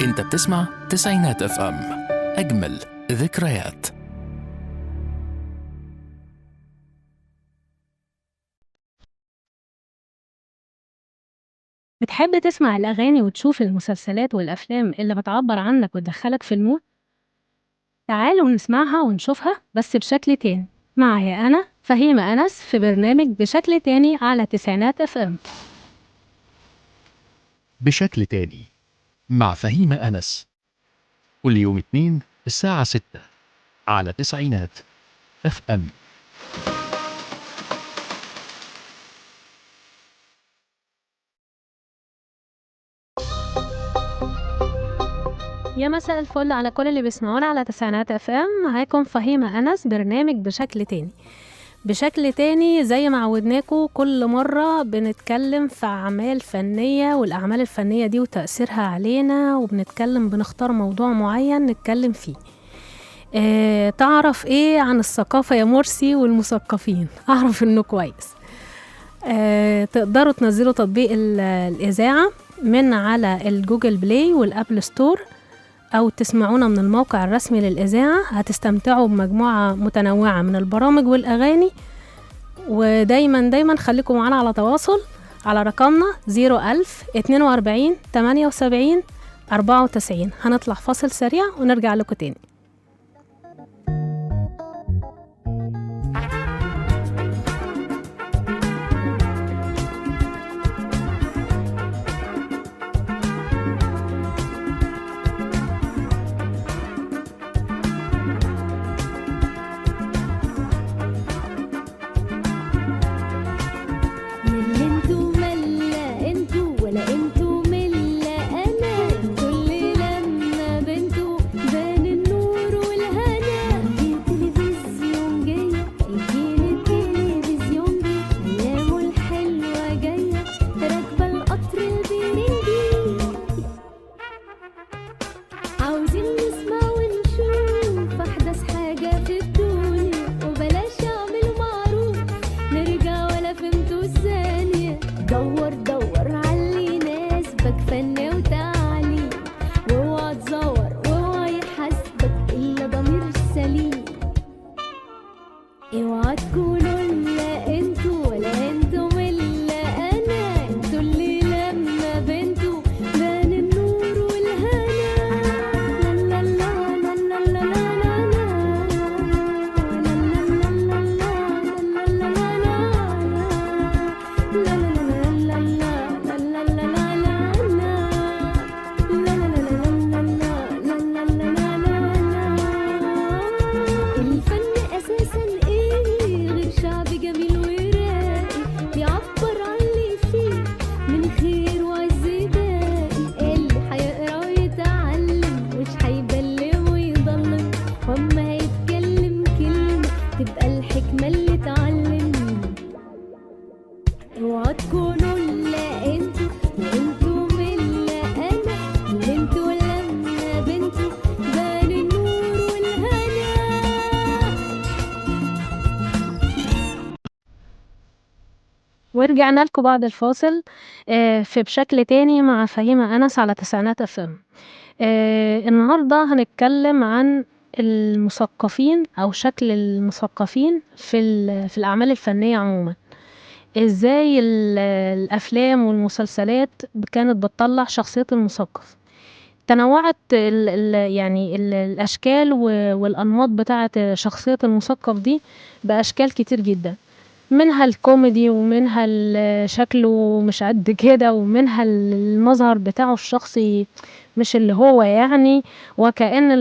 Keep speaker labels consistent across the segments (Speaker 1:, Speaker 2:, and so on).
Speaker 1: انت بتسمع تسعينات اف ام، اجمل ذكريات.
Speaker 2: بتحب تسمع الأغاني وتشوف المسلسلات والأفلام اللي بتعبّر عنك وتدخّلك في الmood؟ تعالوا نسمعها ونشوفها بس بشكل تاني، معايا أنا فهيمة أنس في برنامج بشكل تاني على تسعينات FM.
Speaker 1: بشكل تاني مع فهيمة أنس، كل يوم اثنين الساعة 6 على تسعينات اف ام.
Speaker 2: يا مساء الفل على كل اللي بيسمعونا على تسعينات FM، معاكم فهيمة أنس برنامج بشكل تاني. بشكل تاني زي ما عودناكم كل مرة بنتكلم في أعمال فنية والأعمال الفنية دي وتأثيرها علينا، وبنتكلم بنختار موضوع معين نتكلم فيه. تعرف ايه عن الثقافة يا مرسي والمثقفين؟ اعرف انه كويس. تقدروا تنزلوا تطبيق الإذاعة من على الجوجل بلاي والأبل ستور، أو تسمعونا من الموقع الرسمي للإذاعة. هتستمتعوا بمجموعة متنوعة من البرامج والأغاني، ودايما خليكم معنا على تواصل على رقمنا 01000 42 78 94. هنطلع فاصل سريع ونرجع لكم تاني. ورجعنا لكم بعد الفاصل في بشكل تاني مع فهيمة أنس على تسعينات FM. النهاردة هنتكلم عن المثقفين أو شكل المثقفين في الأعمال الفنية عموما. ازاي الأفلام والمسلسلات كانت بتطلع شخصية المثقف. تنوعت الأشكال والأنماط بتاعة شخصية المثقف دي بأشكال كتير جدا، منها الكوميدي ومنها شكله مش قد كده، ومنها المظهر بتاعه الشخصي مش اللي هو يعني، وكأن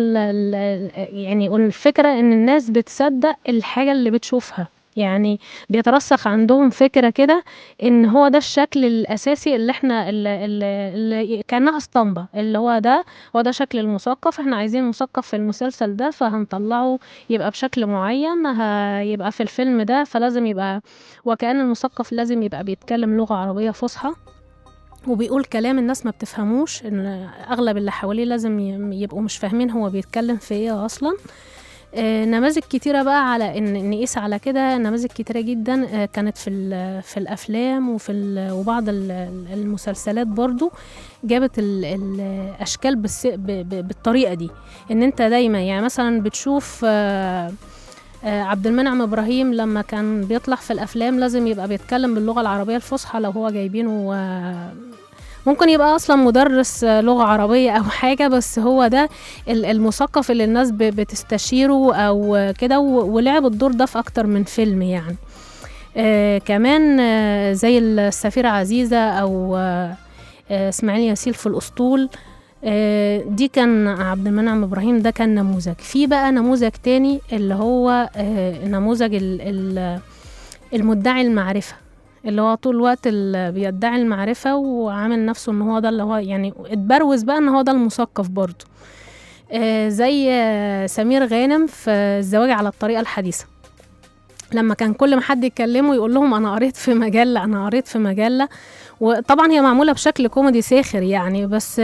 Speaker 2: يعني الفكرة ان الناس بتصدق الحاجة اللي بتشوفها، يعني بيترسخ عندهم فكرة كده ان هو ده الشكل الاساسي اللي احنا اللي كأنها اسطمبة، اللي هو ده شكل المثقف. احنا عايزين مثقف في المسلسل ده فهنطلعه يبقى بشكل معين، هيبقى في الفيلم ده فلازم يبقى، وكأن المثقف لازم يبقى بيتكلم لغة عربية فصحى وبيقول كلام الناس ما بتفهموش، ان اغلب اللي حواليه لازم يبقوا مش فاهمين هو بيتكلم في ايه اصلا. نماذج كتيرة بقى على إن نقيس على كده، نماذج كتيرة جدًا كانت في الأفلام وبعض المسلسلات برضه جابت الأشكال بالطريقة دي، إن أنت دايمًا يعني مثلًا بتشوف عبد المنعم إبراهيم لمّا كان بيطلع في الأفلام لازم يبقى بيتكلم باللغة العربية الفصحى، لو هو جايبينه ممكن يبقى أصلًا مُدرِّس لغة عربية أو حاجة، بس هو ده المُثقّف اللي الناس بتستشيره أو كده، ولعب الدور ده في أكتر من فيلم يعني. كمان زي السفيرة عزيزة أو إسماعيل ياسين في الأسطول، دي كان عبد المنعم إبراهيم ده كان نموذج. في بقى نموذج تاني اللي هو نموذج المدّعي المعرفة، اللي هو طول الوقت بيدّعي المعرفة وعامل نَفْسه إن هو ده اللي هو يعني اتبروز بقى إن هو ده المُثقّف برضه. زي سمير غانم في الزواج على الطريقة الحديثة، لمّا كان كل ما حد يكلّمه يقول لهم أنا قريت في مجلة، أنا قريت في مجلة، وطبعًا هي معمولة بشكل كوميدي ساخر يعني، بس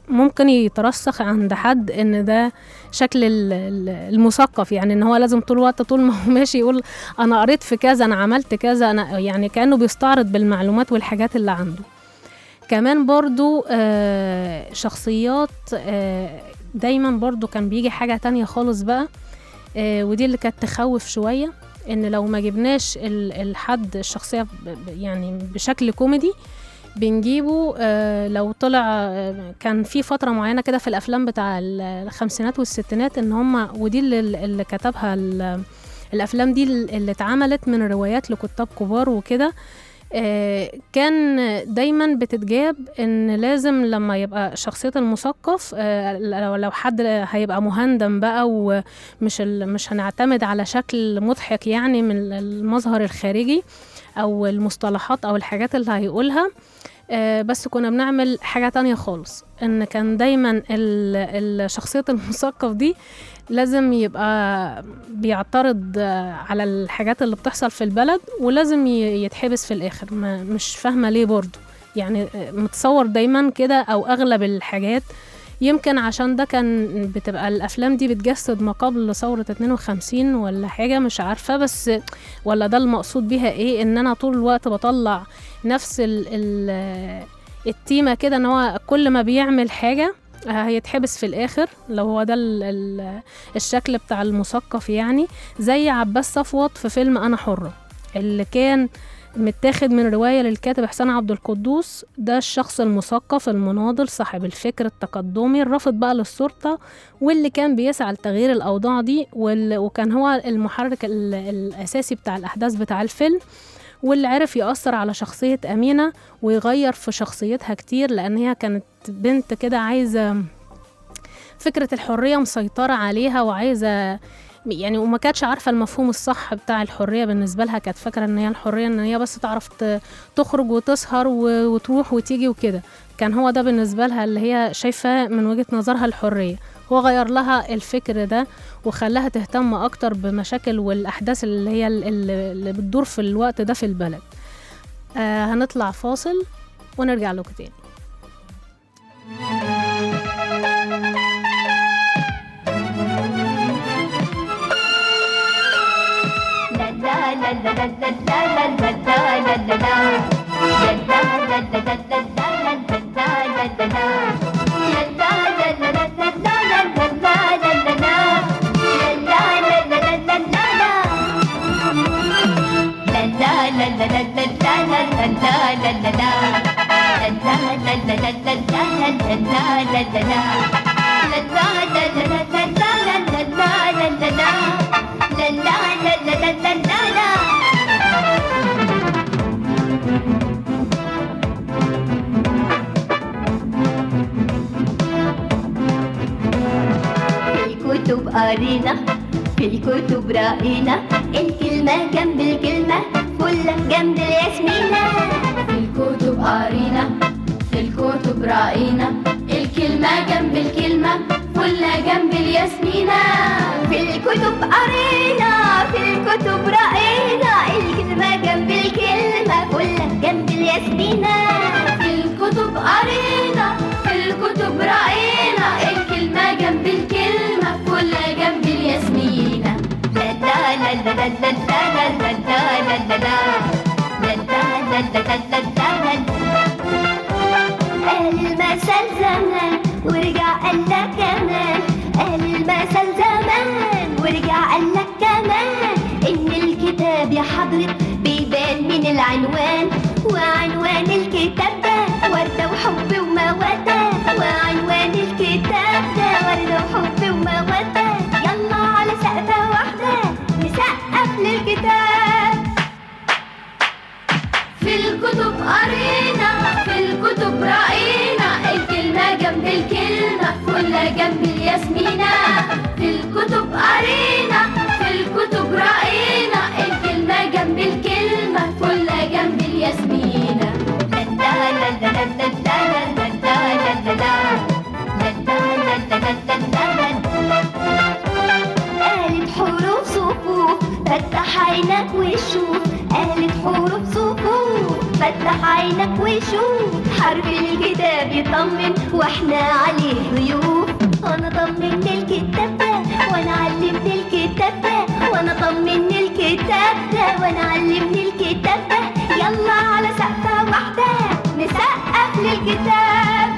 Speaker 2: ممكن يترسّخ عند حد إن ده شكل المُثقّف، يعني إن هو لازم طول الوقت طول ما هو ماشي يقول أنا قريت في كذا، أنا عملت كذا، أنا يعني كإنه بيستعرض بالمعلومات والحاجات اللي عنده. كمان برضه شخصيات دايمًا برضه كان بييجي حاجة تانية خالص بقى، ودي اللي كانت تخوّف شوية، إن لو ما جبناش الحد الشخصية يعني بشكل كوميدي بنجيبه لو طلع كان في فترة معينة كده في الأفلام بتاع الخمسينات والستينات إن هما ودي اللي كتبها الأفلام دي اللي اتعملت من روايات لكتاب كبار وكده. كان دايمًا بتتجاب إن لازم لمّا يبقى شخصية المثقف لو حد هيبقى مهندم بقى مش هنعتمد على شكل مضحك يعني من المظهر الخارجي أو المصطلحات أو الحاجات اللي هيقولها، بس كنا بنعمل حاجة تانية خالص، إن كان دايمًا شخصية المثقف دي لازم يبقى بيعترض على الحاجات اللي بتحصل في البلد ولازم يتحبس في الآخر، مش فاهمة ليه برضه، يعني متصور دايمًا كده أو أغلب الحاجات يمكن عشان ده كان بتبقى الأفلام دي بتجسد ما قبل ثورة 52 والّا حاجة مش عارفة، بس والّا ده المقصود بيها إيه، إن أنا طول الوقت باطلّع نفس التيمة كده، إن هو كل ما بيعمل حاجة هيتحبس في الآخر، لو هو ده الشكل بتاع المثقف يعني. زي عباس صفوت في فيلم أنا حرة، اللي كان متاخد من رواية للكاتب إحسان عبد القدوس، ده الشخص المثقف المناضل صاحب الفكر التقدمي الرافض بقى للسلطة، واللي كان بيسعى لتغيير الأوضاع دي، وكان هو المحرك الأساسي بتاع الأحداث بتاع الفيلم، واللي عرف يأثر على شخصية أمينة ويغير في شخصيتها كتير، لأن هي كانت بنت كده عايزة فكرة الحرية مسيطرة عليها وعايزة يعني، وما كانتش عارفة المفهوم الصح بتاع الحرية بالنسبة لها، كانت فاكرة ان هي الحرية ان هي بس تعرف تخرج وتسهر وتروح وتيجي وكده، كان هو ده بالنسبة لها اللي هي شايفة من وجهة نظرها الحرية. هو غير لها الفكر ده وخلاها تهتم اكتر بمشاكل والاحداث اللي هي اللي بتدور في الوقت ده في البلد. هنطلع فاصل ونرجع لكم تاني.
Speaker 3: قرينا في الكتب رأينا الكلمة جنب الكلمة فلة جنب الياسمينة. في الكتب قرينا في الكتب رأينا الكلمة جنب الكلمة فلة جنب الياسمينة. في الكتب قرينا في الكتب رأينا الكلمة جنب الكلمة فلة جنب الياسمينة. في الكتب قرينا في الكتب رأينا الكلمة جنب الكلمة فلة جنب الياسمين. قال المثل زمان ورجع قال لك كمان، قال المثل زمان ورجع قال لك كمان، إن الكتاب يا حضرة بيبان من العنوان، وعنوان الكتاب ده وردة وحب ومودة، وعنوان الكتاب ده وردة وحب ومودة. يلا على سقفة واحدة نسقف للكتاب. في الكتب قرينا، في الكتب رأينا، الكلمة جنب الكلمة كلها جنب الياسمينة. في الكتب قرينا، في الكتب رأينا، الكلمة جنب الكلمة كلها جنب الياسمينة. قالت حروف صفوف فتح عينك وشوف، قالت حروف صفوف فتح عينك وشوف، حرف الكتاب يطمن واحنا عليه ضيوف. انا طمنت الكتاب ده وانا علمت الكتاب ده، وانا طمنت الكتاب ده وانا علمت الكتاب ده. يلا على سقفة واحدة نسقف للكتاب.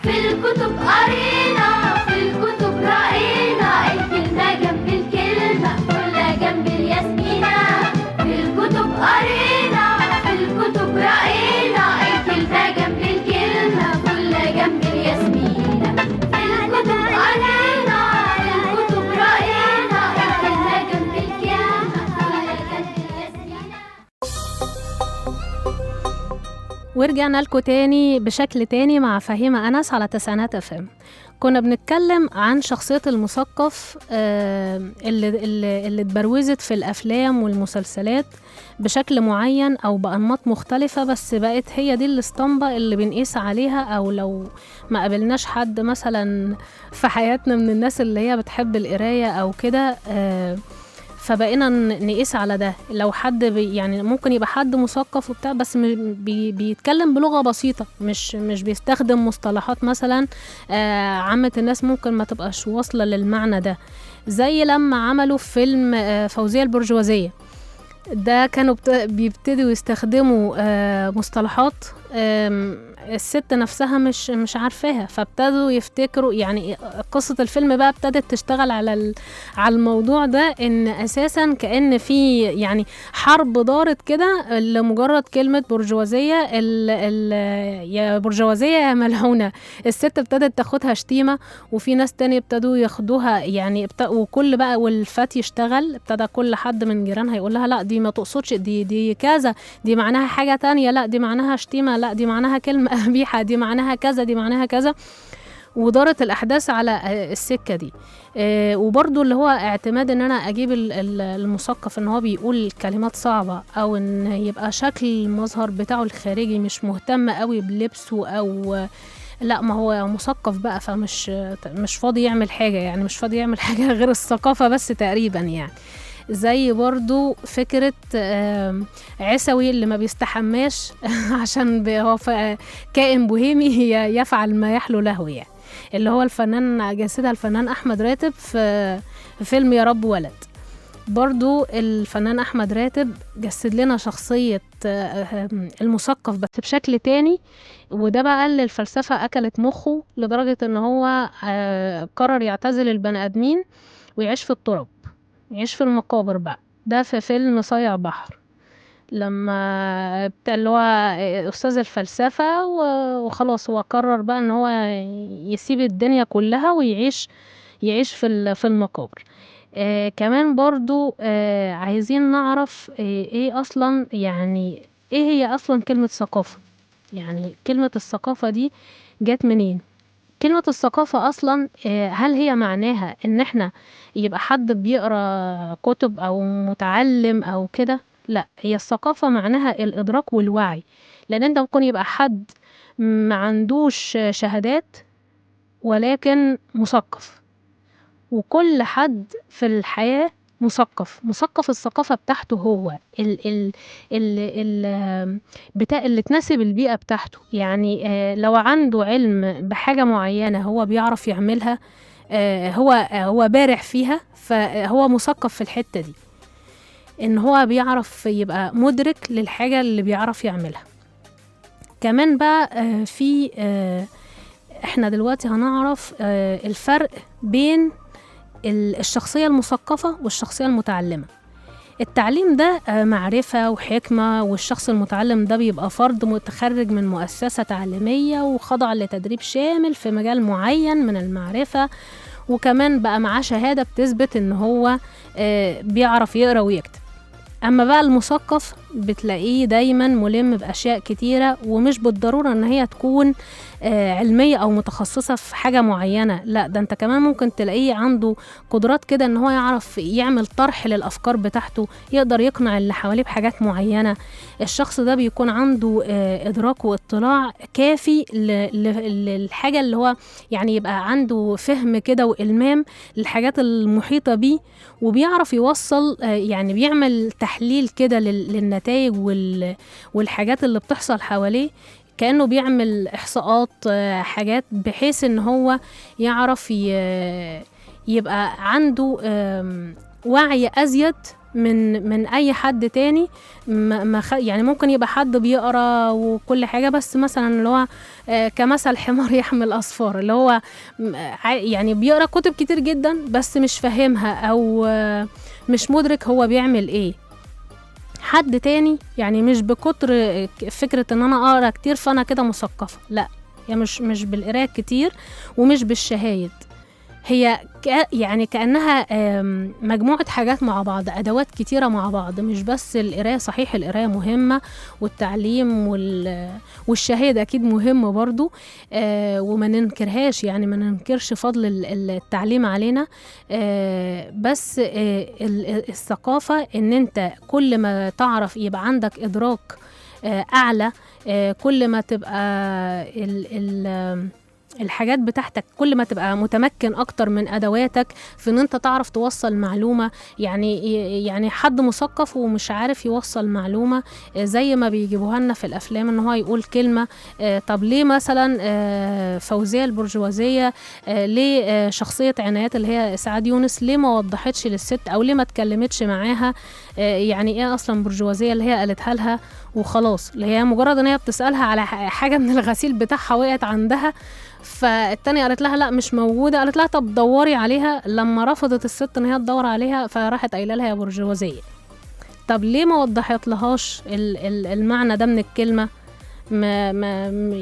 Speaker 3: في الكتب قرينا، في الكتب رأينا، الكلمة جنب الكلمة كلها جنب الياسمينة. في الكتب قرينا، في الكتب رأينا، الكلمة جنب الكلمة كلها جنب الياسمينة. في الكتب قرينا، في الكتب رأينا، الكلمة جنب الكلمة كلها جنب الياسمينة.
Speaker 2: ورجعنا لكم تاني بشكل تاني مع فهيمة أنس على تسعينات FM. كنا بنتكلم عن شخصية المثقف اللي اتبروزت في الأفلام والمسلسلات بشكل معين أو بأنماط مختلفة، بس بقت هي دي الاسطمبة اللي بنقيس عليها. أو لو ما قابلناش حد مثلا في حياتنا من الناس اللي هي بتحب القراية أو كده، فبقينا نقيس على ده. لو حد يعني ممكن يبقى حد مثقف وبتاع بس بيتكلم بلغة بسيطة، مش بيستخدم مصطلحات مثلا عامة الناس ممكن ما تبقاش واصلة للمعنى ده. زي لما عملوا فيلم فوزية البرجوازية، ده كانوا بيبتدوا يستخدموا مصطلحات الست نفسها مش عارفاها، فابتدوا يفتكروا. يعني قصة الفيلم بقى ابتدت تشتغل على الموضوع ده، ان اساسا كأن في يعني حرب دارت كده لمجرد كلمة برجوازية. يا برجوازية يا ملعونة، الست ابتدت تاخدها شتيمة، وفي ناس تاني ابتدوا ياخدوها يعني وكل بقى والفتي يشتغل، ابتدى كل حد من جيرانها يقول لها لا دي ما تقصدش، دي كذا، دي معناها حاجة تانية، لا دي معناها شتيمة، لا دي معناها كلمة قبيحة، دي معناها كذا، دي معناها كذا. ودارت الأحداث على السكة دي. وبرضو اللي هو اعتماد ان انا اجيب المثقف ان هو بيقول كلمات صعبة، او ان يبقى شكل المظهر بتاعه الخارجي مش مهتم قوي بلبسه، او لا ما هو مثقف بقى فمش فاضي يعمل حاجة، يعني مش فاضي يعمل حاجة غير الثقافة بس تقريبا يعني. زي برضو فكرة عسوي اللي ما بيستحماش عشان هو كائن بوهيمي يفعل ما يحلو له، يعني اللي هو الفنان جسدها الفنان أحمد راتب في فيلم يا رب ولد. برضو الفنان أحمد راتب جسد لنا شخصية المثقف بس بشكل تاني، وده بقى اللي الفلسفة أكلت مخه لدرجة ان هو قرر يعتزل البني آدمين ويعيش في التراب، يعيش في المقابر بقى. ده في فيلم صايع بحر، لما اللي هو أستاذ الفلسفة وخلاص هو قرر بقى ان هو يسيب الدنيا كلها ويعيش في المقابر. كمان برضو عايزين نعرف ايه اصلا، يعني ايه هي اصلا كلمة ثقافة، يعني كلمة الثقافة دي جت منين؟ كلمة الثقافة أصلا هل هي معناها إن إحنا يبقى حد بيقرأ كتب أو متعلم أو كده؟ لا، هي الثقافة معناها الإدراك والوعي، لأن أنت ممكن يبقى حد ما عندوش شهادات ولكن مثقف، وكل حد في الحياة مثقف الثقافة بتاعته هو اللي تناسب البيئة بتاعته. يعني لو عنده علم بحاجة معينة هو بيعرف يعملها، هو بارع فيها، فهو مثقف في الحتة دي، ان هو بيعرف يبقى مدرك للحاجة اللي بيعرف يعملها. كمان بقى في احنا دلوقتي هنعرف الفرق بين الشخصية المثقفة والشخصية المتعلمة. التعليم ده معرفة وحكمة، والشخص المتعلم ده بيبقى فرد متخرج من مؤسسة تعليمية وخضع لتدريب شامل في مجال معين من المعرفة، وكمان بقى معاه شهادة بتثبت ان هو بيعرف يقرأ ويكتب. اما بقى المثقف بتلاقيه دايما ملم باشياء كتيره، ومش بالضروره ان هي تكون علميه او متخصصه في حاجه معينه، لا ده انت كمان ممكن تلاقيه عنده قدرات كده ان هو يعرف يعمل طرح للافكار بتاعته، يقدر يقنع اللي حواليه بحاجات معينه. الشخص ده بيكون عنده ادراك واطلاع كافي للحاجه اللي هو يعني يبقى عنده فهم كده والمام للحاجات المحيطه بيه، وبيعرف يوصل يعني بيعمل تحليل كده للنتائج والحاجات اللي بتحصل حواليه، كأنه بيعمل إحصاءات حاجات بحيث إن هو يعرف يبقى عنده وعي أزيد من أي حد تاني. يعني ممكن يبقى حد بيقرأ وكل حاجة، بس مثلا اللي هو كمثل حمار يحمل أصفار، اللي هو يعني بيقرأ كتب كتير جدا بس مش فاهمها أو مش مدرك هو بيعمل إيه. حد تاني يعني مش بكتر فكرة ان انا اقرا كتير فانا كده مثقفة، لا، يعني مش بالقراءة كتير ومش بالشهايد، هي يعني كأنها مجموعة حاجات مع بعض، أدوات كتيرة مع بعض، مش بس القراية. صحيح القراية مهمة والتعليم والشهادة أكيد مهم برضو، وما ننكرهاش، يعني ما ننكرش فضل التعليم علينا، بس الثقافة إن أنت كل ما تعرف يبقى عندك إدراك أعلى، كل ما تبقى الحاجات بتاعتك كل ما تبقى متمكن اكتر من ادواتك في ان انت تعرف توصل معلومة. يعني حد مثقف ومش عارف يوصل معلومة زي ما بيجيبوها لنا في الافلام، ان هو يقول كلمة، طب ليه مثلا فوزية البرجوازية، ليه شخصية عنايات اللي هي اسعاد يونس ليه ما وضحتش للست او ليه ما اتكلمتش معاها يعني ايه اصلا برجوازية، اللي هي قالتها لها وخلاص، اللي هي مجرد ان هي بتسألها على حاجة من الغسيل بتاعها وقعت عندها، فالتانية قالت لها لا مش موجودة، قالت لها طب دوري عليها. لما رفضت الست ان هي تدور عليها فراحت قايله لها يا برجوازية. طب ليه ما وضحت لهاش المعنى ده من الكلمة؟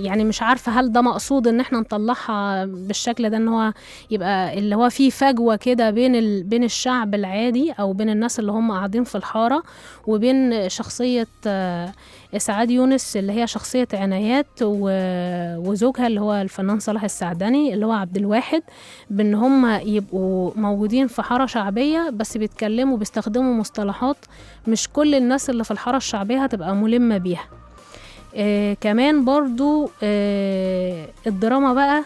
Speaker 2: يعني مش عارفة هل ده مقصود ان احنا نطلعها بالشكل ده، ان هو يبقى اللي هو فيه فجوة كده بين الشعب العادي او بين الناس اللي هم قاعدين في الحارة وبين شخصية اسعاد يونس اللي هي شخصية عنايات وزوجها اللي هو الفنان صلاح السعدني اللي هو عبد الواحد، بان هم يبقوا موجودين في حارة شعبية بس بيستخدموا مصطلحات مش كل الناس اللي في الحارة الشعبية هتبقى ملمة بيها. كمان برضو الدراما بقى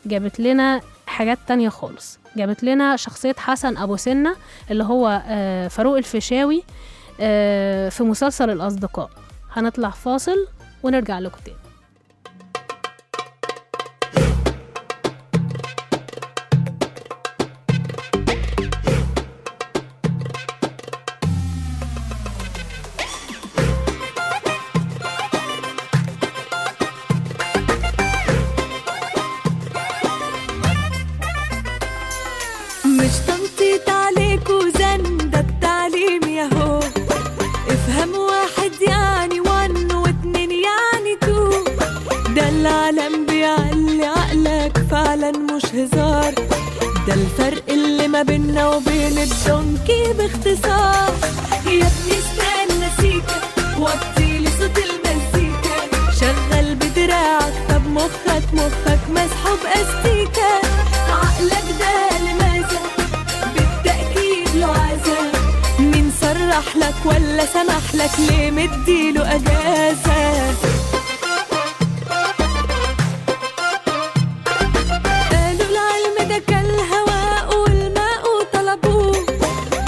Speaker 2: جابت لنا حاجات تانية خالص، جابت لنا شخصية حسن أبو سنة اللي هو فاروق الفيشاوي في مسلسل الأصدقاء. هنطلع فاصل ونرجع لكم تاني.
Speaker 4: مش تنطيط عليك وزن، ده التعليم ياهو، افهم واحد يعني 1 و2 يعني 2، ده العالم بيعلي عقلك فعلا مش هزار، ده الفرق اللي ما بيننا وبين الدونكي باختصار. يا ابني استنى سيكا وطيلي صوت المزيكا، شغل بدراعك طب مخك مسحوب استيكا، عقلك ده لماذا بالتأكيد له عذاب، مين صرح لك ولا سمح لك ليه مديله أجازة؟ قالوا العلم ده كالهواء والماء طلبوه،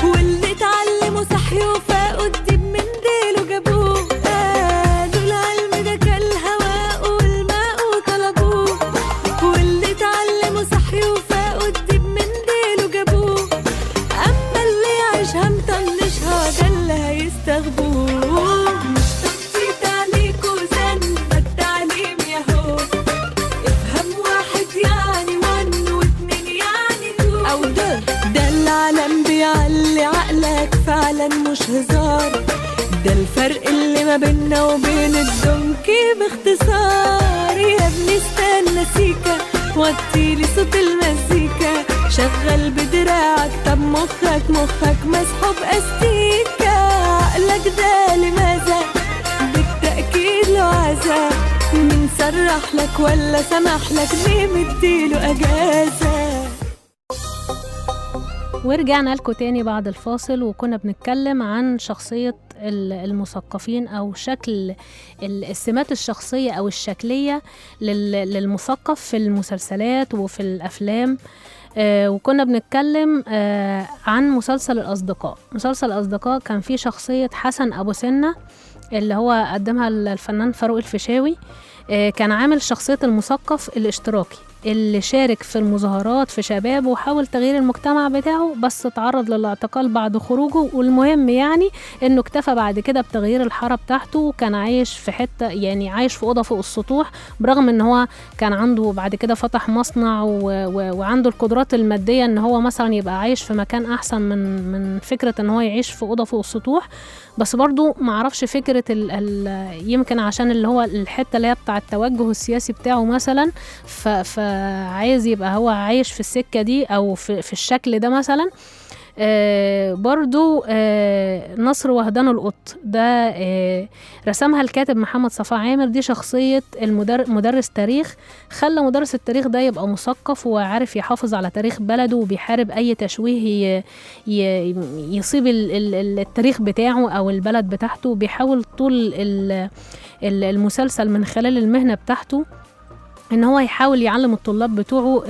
Speaker 4: واللي اتعلموا صحيوا فاقوا الدب من ديله جابوه. قالوا العلم ده كالهواء والماء طلبوه، واللي اتعلموا صحيوا فاقوا الدب من باختصار يا ابني استنى سيكا، وطيلي صوت المزيكا، شغل بدراعك، طب مخك مسحوب استيكا، عقلك ده لماذا بالتأكيد له عزا، مين سرح لك ولا سمح لك، ليه مديله اجازة.
Speaker 2: ورجعنا لكم تاني بعد الفاصل، وكنا بنتكلم عن شخصية المثقفين أو شكل السمات الشخصية أو الشكلية للمثقف في المسلسلات وفي الأفلام. وكنا بنتكلم عن مسلسل الأصدقاء. مسلسل الأصدقاء كان فيه شخصية حسن أبو سنة اللي هو قدمها الفنان فاروق الفيشاوي. كان عامل شخصية المثقف الاشتراكي اللي شارك في المظاهرات في شباب وحاول تغيير المجتمع بتاعه، بس تعرض للاعتقال بعد خروجه. والمهم يعني انه اكتفى بعد كده بتغيير الحارة بتاعته، وكان عايش في حتة يعني عايش في أوضة فوق السطوح، برغم ان هو كان عنده بعد كده فتح مصنع وعنده القدرات المادية ان هو مثلا يبقى عايش في مكان احسن من فكرة ان هو يعيش في أوضة فوق السطوح. بس برضو معرفش فكرة يمكن عشان اللي هو الحتة اللي هي بتاع التوجه السياسي بتاعه مثلا، فعايز يبقى هو عايش في السكة دي أو في الشكل ده مثلا. برضو نصر وهدان القط ده رسمها الكاتب محمد صفاء عامر. دي شخصية مدرس تاريخ، خلى مدرس التاريخ ده يبقى مثقف وعارف يحافظ على تاريخ بلده، وبيحارب أي تشويه يصيب التاريخ بتاعه أو البلد بتاعته. وبيحاول طول المسلسل من خلال المهنة بتاعته ان هو يحاول يعلم الطلاب بتوعه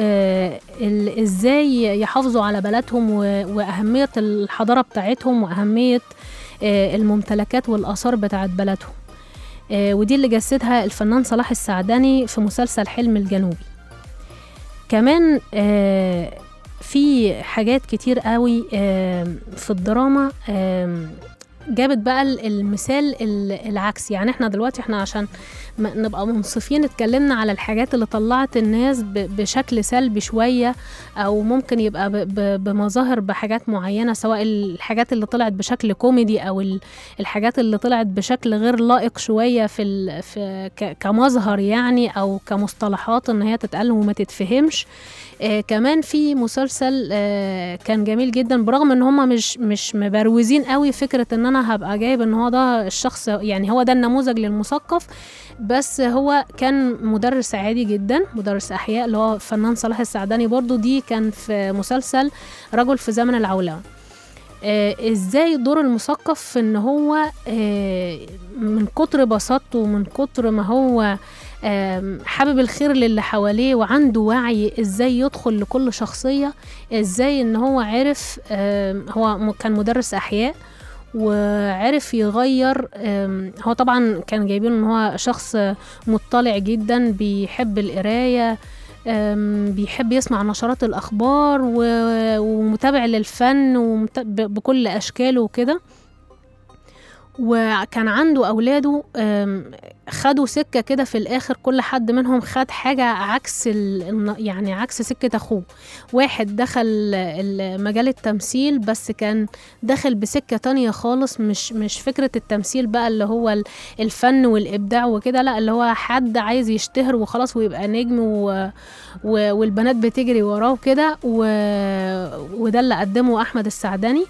Speaker 2: ازاي يحافظوا على بلدهم واهمية الحضارة بتاعتهم واهمية الممتلكات والاثار بتاعت بلدهم. ودي اللي جسدها الفنان صلاح السعدني في مسلسل حلم الجنوبي. كمان في حاجات كتير قوي في الدراما جابت بقى المثال العكس. يعني احنا دلوقتي عشان نبقى منصفين اتكلمنا على الحاجات اللي طلعت الناس بشكل سلبي شوية، او ممكن يبقى بمظاهر بحاجات معينة، سواء الحاجات اللي طلعت بشكل كوميدي او الحاجات اللي طلعت بشكل غير لائق شوية كمظهر يعني، او كمصطلحات ان هي تتقال وما تتفهمش. كمان في مسلسل كان جميل جدا، برغم ان هما مش مبروزين قوي فكرة ان انا هبقى جايب ان هو ده الشخص، يعني هو ده النموذج للمثقف، بس هو كان مدرس عادي جدا، مدرس احياء اللي هو فنان صلاح السعدني. برضو دي كان في مسلسل رجل في زمن العولمة. ازاي دور المثقف في ان هو من كتر بساطته ومن كتر ما هو حابب الخير للي حواليه وعنده وعي ازاي يدخل لكل شخصية، ازاي ان هو عرف هو كان مدرس احياء وعرف يغير. هو طبعا كان جايبين ان هو شخص مطلع جدا، بيحب القراية، بيحب يسمع نشرات الاخبار ومتابع للفن بكل اشكاله وكده. وكان عنده أولاده خدوا سكة كده في الآخر، كل حد منهم خد حاجة عكس يعني عكس سكة أخوه. واحد دخل مجال التمثيل، بس كان دخل بسكة تانية خالص، مش فكرة التمثيل بقى اللي هو الفن والإبداع وكده، لا، اللي هو حد عايز يشتهر وخلاص ويبقى نجم والبنات بتجري وراه وكده. وده اللي قدمه أحمد السعدني.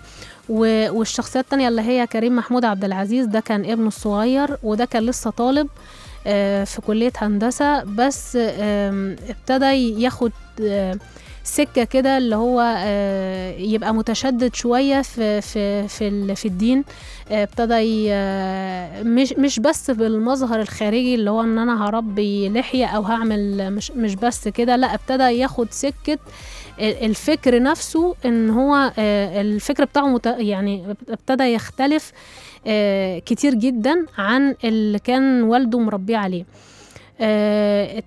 Speaker 2: والشخصيات التانية اللي هي كريم محمود عبد العزيز، ده كان ابنه الصغير، وده كان لسه طالب في كلية هندسة، بس ابتدى ياخد سكة كده اللي هو يبقى متشدد شوية في الدين. ابتدى مش بس بالمظهر الخارجي اللي هو ان انا هربي لحية او هعمل مش بس كده، لا، ابتدى ياخد سكة الفكر نفسه، ان هو الفكر بتاعه يعني ابتدى يختلف كتير جدا عن اللي كان والده مربيه عليه.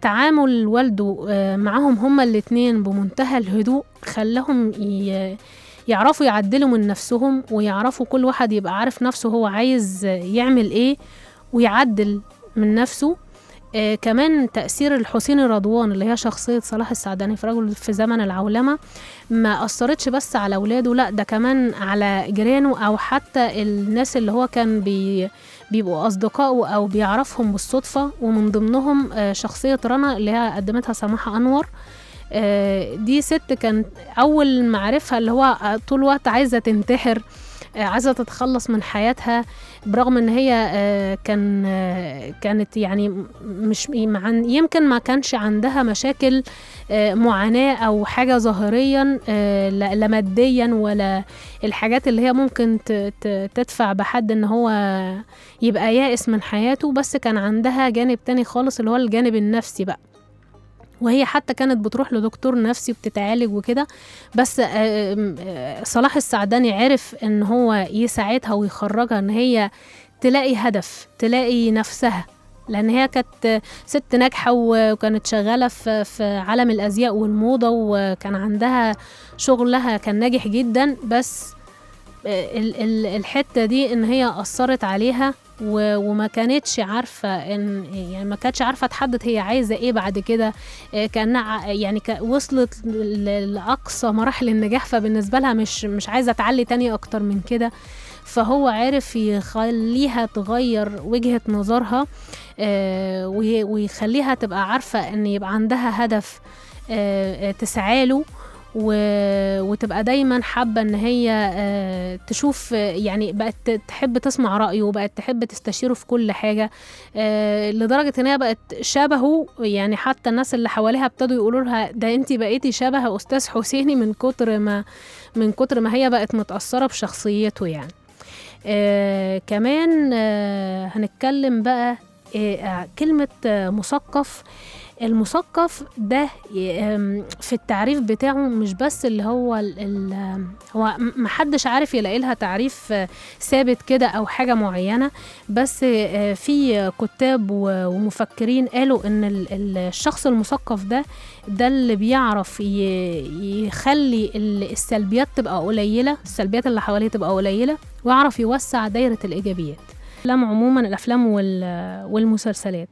Speaker 2: تعامل والده معهم هما الاتنين بمنتهى الهدوء خلاهم يعرفوا يعدلوا من نفسهم، ويعرفوا كل واحد يبقى عارف نفسه هو عايز يعمل ايه ويعدل من نفسه. كمان تأثير الحسيني رضوان اللي هي شخصية صلاح السعداني في رجل في زمن العولمة ما أثرتش بس على أولاده، لأ ده كمان على جيرانه أو حتى الناس اللي هو كان بيبقوا أصدقائه أو بيعرفهم بالصدفة، ومن ضمنهم شخصية رنا اللي هي قدمتها سماحة أنور. دي ست كان أول ما عرفها اللي هو طول الوقت عايزة تنتحر، عايزة تتخلص من حياتها، برغم ان هي كانت يعني مش يمكن ما كانش عندها مشاكل معاناة او حاجة ظاهريا لا ماديا ولا الحاجات اللي هي ممكن تدفع بحد ان هو يبقى يائس من حياته، بس كان عندها جانب تاني خالص اللي هو الجانب النفسي بقى، وهي حتى كانت بتروح لدكتور نفسي وبتتعالج وكده. بس صلاح السعداني عرف ان هو يساعدها ويخرجها ان هي تلاقي هدف، تلاقي نفسها، لان هي كانت ست ناجحة وكانت شغالة في عالم الازياء والموضة، وكان عندها شغلها كان ناجح جدا، بس الحتة دي ان هي أثرت عليها وما كانتش عارفة يعني ما كانتش عارفة تحدد هي عايزة ايه بعد كده. كأنها يعني وصلت لأقصى مراحل النجاح، فبالنسبة لها مش عايزة تعلي تاني اكتر من كده، فهو عارف يخليها تغير وجهة نظرها ويخليها تبقى عارفة ان يبقى عندها هدف تسعاله، وتبقى دايما حابة ان هي تشوف، يعني بقت تحب تسمع رأيه وبقت تحب تستشيره في كل حاجة، لدرجة ان هي بقت شبهه. يعني حتى الناس اللي حواليها ابتدوا يقولوا لها ده انتي بقيتي شبه أستاذ حسيني من كتر ما هي بقت متأثرة بشخصيته يعني. كمان هنتكلم بقى كلمة مثقف. المثقف ده في التعريف بتاعه مش بس اللي هو هو محدش عارف يلاقي لها تعريف ثابت كده او حاجة معينة، بس في كتاب ومفكرين قالوا ان الشخص المثقف ده اللي بيعرف يخلي السلبيات تبقى قليلة، السلبيات اللي حواليه تبقى قليلة، ويعرف يوسع دايرة الإيجابيات. الأفلام عموما، الأفلام والمسلسلات،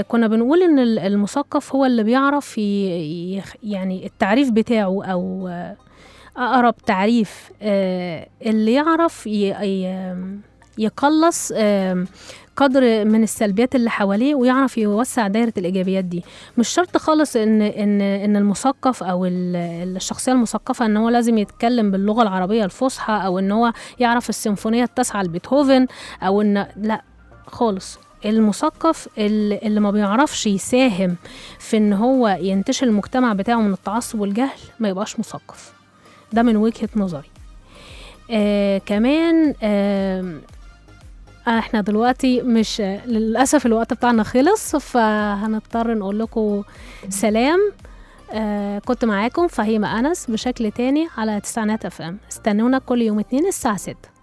Speaker 2: كنا بنقول ان المثقف هو اللي بيعرف يعني التعريف بتاعه او اقرب تعريف، اللي يعرف يقلص قدر من السلبيات اللي حواليه ويعرف يوسع دايرة الإيجابيات دي. مش شرط خالص ان المثقف او الشخصية المثقفة ان هو لازم يتكلم باللغة العربية الفصحى، او ان هو يعرف السيمفونية التاسعة لبيتهوفن، او ان لا خالص. المثقف اللي ما بيعرفش يساهم في ان هو ينتشل المجتمع بتاعه من التعصب والجهل ما يبقاش مثقف، ده من وجهة نظري. كمان احنا دلوقتي مش للأسف الوقت بتاعنا خلص، فهنضطر نقول لكم سلام. كنت معاكم فهيمة أنس بشكل تاني على تسعينات FM. استنونا كل يوم 2 الساعة 6.